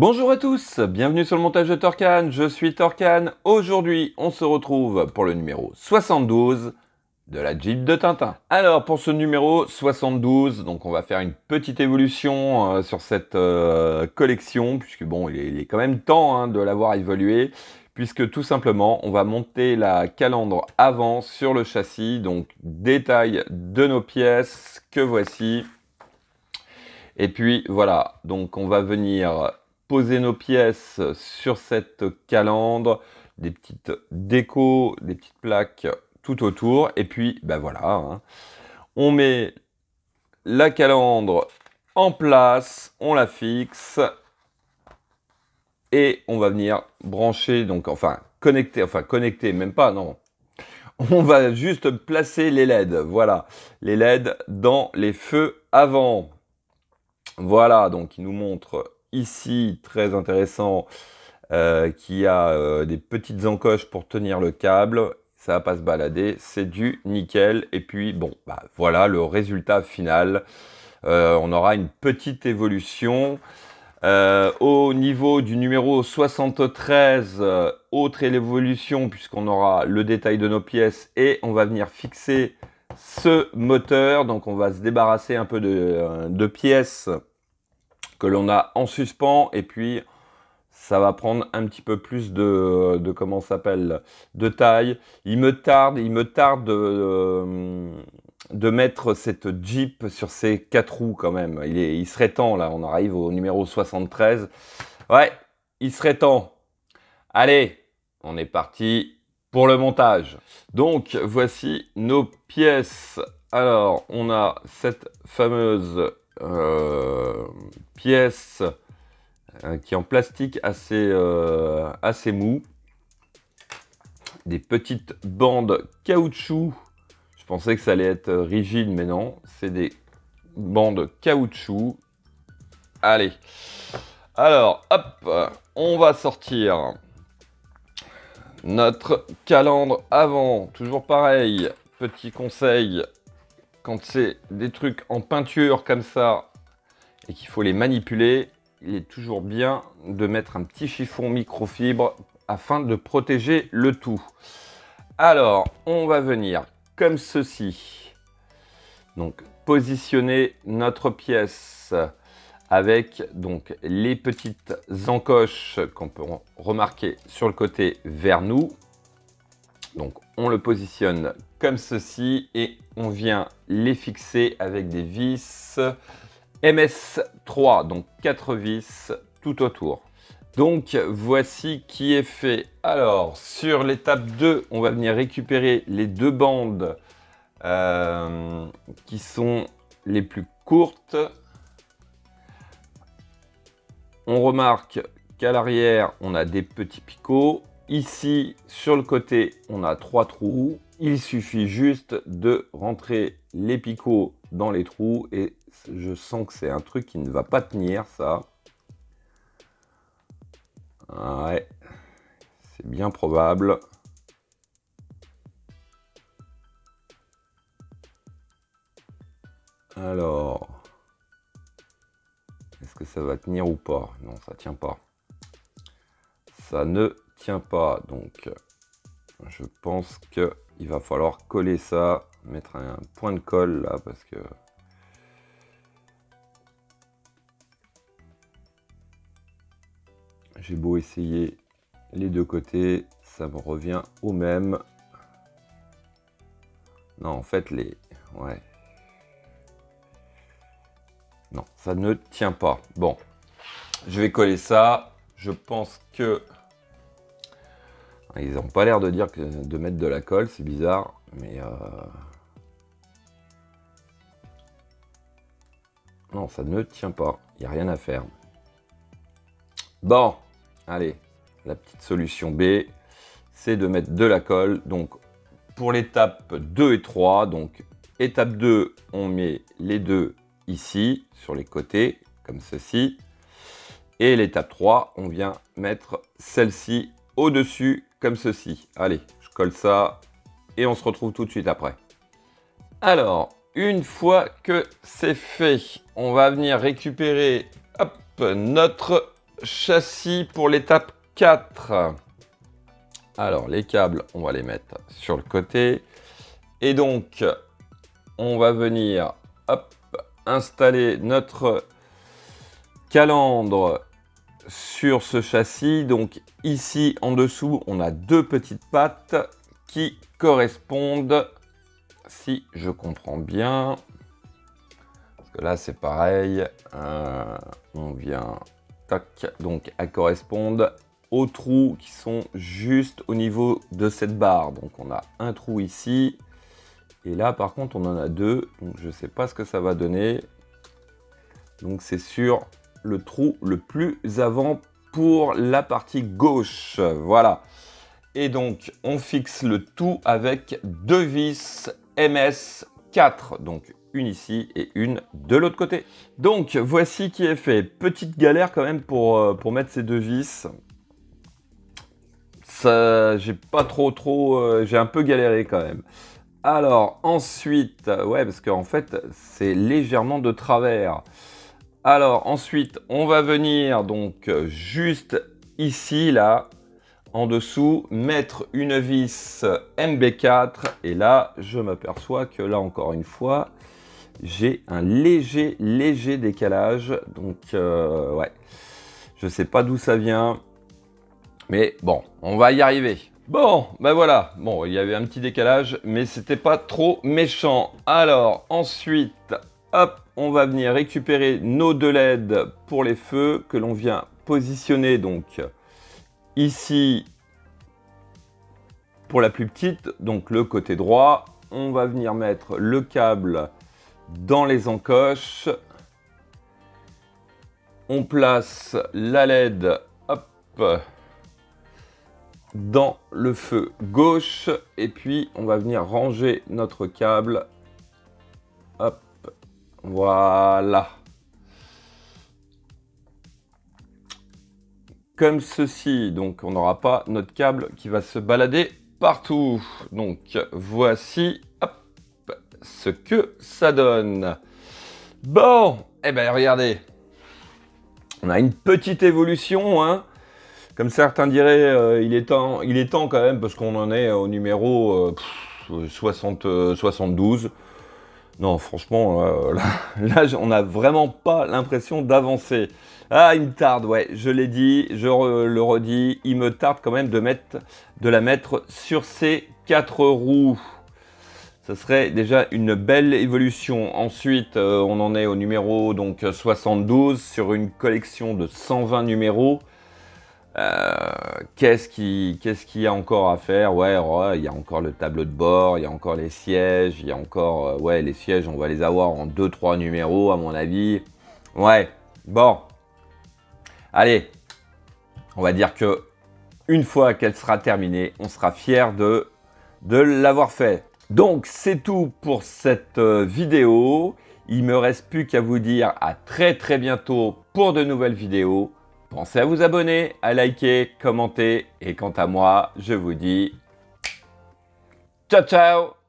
Bonjour à tous, bienvenue sur le montage de Torcan, je suis Torcan. Aujourd'hui, on se retrouve pour le numéro 72 de la Jeep de Tintin. Alors, pour ce numéro 72, donc on va faire une petite évolution sur cette collection, puisque bon, il est quand même temps de l'avoir évolué, puisque tout simplement, on va monter la calandre avant sur le châssis, donc détail de nos pièces que voici. Et puis voilà, donc on va venir poser nos pièces sur cette calandre, des petites décos, des petites plaques tout autour. Et puis, ben voilà, on met la calandre en place, on la fixe et on va venir brancher, donc connecter, même pas, non. On va juste placer les LED, voilà, les LED dans les feux avant. Voilà, donc il nous montre ici, très intéressant, qu'il y a des petites encoches pour tenir le câble. Ça va pas se balader, c'est du nickel. Et puis, bon, bah, voilà le résultat final. On aura une petite évolution. Au niveau du numéro 73, autre évolution, puisqu'on aura le détail de nos pièces et on va venir fixer ce moteur. Donc, on va se débarrasser un peu de pièces que l'on a en suspens, et puis ça va prendre un petit peu plus de comment ça s'appelle, de taille. Il me tarde de mettre cette Jeep sur ses 4 roues quand même. Il serait temps, là, on arrive au numéro 73. Ouais, il serait temps. Allez, on est parti pour le montage. Donc, voici nos pièces. Alors, on a cette fameuse pièce qui est en plastique assez mou. Des petites bandes caoutchouc. Je pensais que ça allait être rigide, mais non. C'est des bandes caoutchouc. Allez. Alors, hop, on va sortir notre calandre avant. Toujours pareil, petit conseil. Quand c'est des trucs en peinture comme ça et qu'il faut les manipuler, il est toujours bien de mettre un petit chiffon microfibre afin de protéger le tout. Alors, on va venir comme ceci. Donc, positionner notre pièce avec donc les petites encoches qu'on peut remarquer sur le côté vers nous. Donc, on le positionne comme ceci et on vient les fixer avec des vis MS3, donc 4 vis tout autour. Donc, voici qui est fait. Alors, sur l'étape 2, on va venir récupérer les deux bandes qui sont les plus courtes. On remarque qu'à l'arrière, on a des petits picots. Ici, sur le côté, on a 3 trous. Il suffit juste de rentrer les picots dans les trous et je sens que c'est un truc qui ne va pas tenir, ça. Ouais, c'est bien probable. Alors, est-ce que ça va tenir ou pas? Non, ça tient pas. Ça ne tient pas, donc je pense qu'il va falloir coller ça, mettre un point de colle là, parce que j'ai beau essayer les deux côtés, ça me revient au même. Non, en fait, ouais. Non, ça ne tient pas. Bon, je vais coller ça. Je pense que ils n'ont pas l'air de dire de mettre de la colle, c'est bizarre, mais non, ça ne tient pas. Il n'y a rien à faire. Bon, allez, la petite solution B, c'est de mettre de la colle. Donc, pour l'étape 2 et 3, donc étape 2, on met les deux ici, sur les côtés, comme ceci. Et l'étape 3, on vient mettre celle-ci au-dessus, comme ceci. Allez, je colle ça et on se retrouve tout de suite après. Alors, une fois que c'est fait, on va venir récupérer notre châssis pour l'étape 4. Alors, les câbles, on va les mettre sur le côté. Et donc, on va venir hop, installer notre calandre sur ce châssis. Donc, ici, en dessous, on a deux petites pattes qui correspondent, si je comprends bien. Parce que là, c'est pareil. On vient, tac, donc elles correspondent aux trous qui sont juste au niveau de cette barre. Donc on a un trou ici, et là par contre on en a deux, donc je ne sais pas ce que ça va donner. Donc c'est sur le trou le plus avant pour la partie gauche, voilà. Et donc on fixe le tout avec deux vis MS4, donc une ici et une de l'autre côté. Donc voici qui est fait. Petite galère quand même pour mettre ces deux vis. Ça, j'ai pas trop, j'ai un peu galéré quand même. Alors ensuite, ouais, parce qu'en fait c'est légèrement de travers. Alors ensuite, on va venir donc juste ici, là, en dessous, mettre une vis MB4. Et là, je m'aperçois que là, encore une fois, j'ai un léger décalage. Donc, ouais, je sais pas d'où ça vient. Mais bon, on va y arriver. Bon, ben voilà. Bon, il y avait un petit décalage, mais c'était pas trop méchant. Alors, ensuite, hop, on va venir récupérer nos deux LED pour les feux que l'on vient positionner donc ici pour la plus petite, donc le côté droit. On va venir mettre le câble dans les encoches. On place la LED, hop, dans le feu gauche, et puis on va venir ranger notre câble, hop, voilà, comme ceci. Donc on n'aura pas notre câble qui va se balader partout. Donc voici, hop, ce que ça donne. Bon, et ben regardez, on a une petite évolution, hein. Comme certains diraient, il est temps quand même, parce qu'on en est au numéro 72. Non, franchement, là, on n'a vraiment pas l'impression d'avancer. Ah, il me tarde, ouais, je l'ai dit, le redis, il me tarde quand même de la mettre sur ces 4 roues. Ce serait déjà une belle évolution. Ensuite, on en est au numéro donc 72 sur une collection de 120 numéros. Qu'est-ce qu'il y a encore à faire? Ouais, il y a encore le tableau de bord, il y a encore les sièges, il y a encore... ouais, les sièges, on va les avoir en 2-3 numéros, à mon avis. Ouais, bon. Allez, on va dire que une fois qu'elle sera terminée, on sera fiers de l'avoir fait. Donc, c'est tout pour cette vidéo. Il me reste plus qu'à vous dire à très bientôt pour de nouvelles vidéos. Pensez à vous abonner, à liker, commenter, et quant à moi, je vous dis ciao ciao!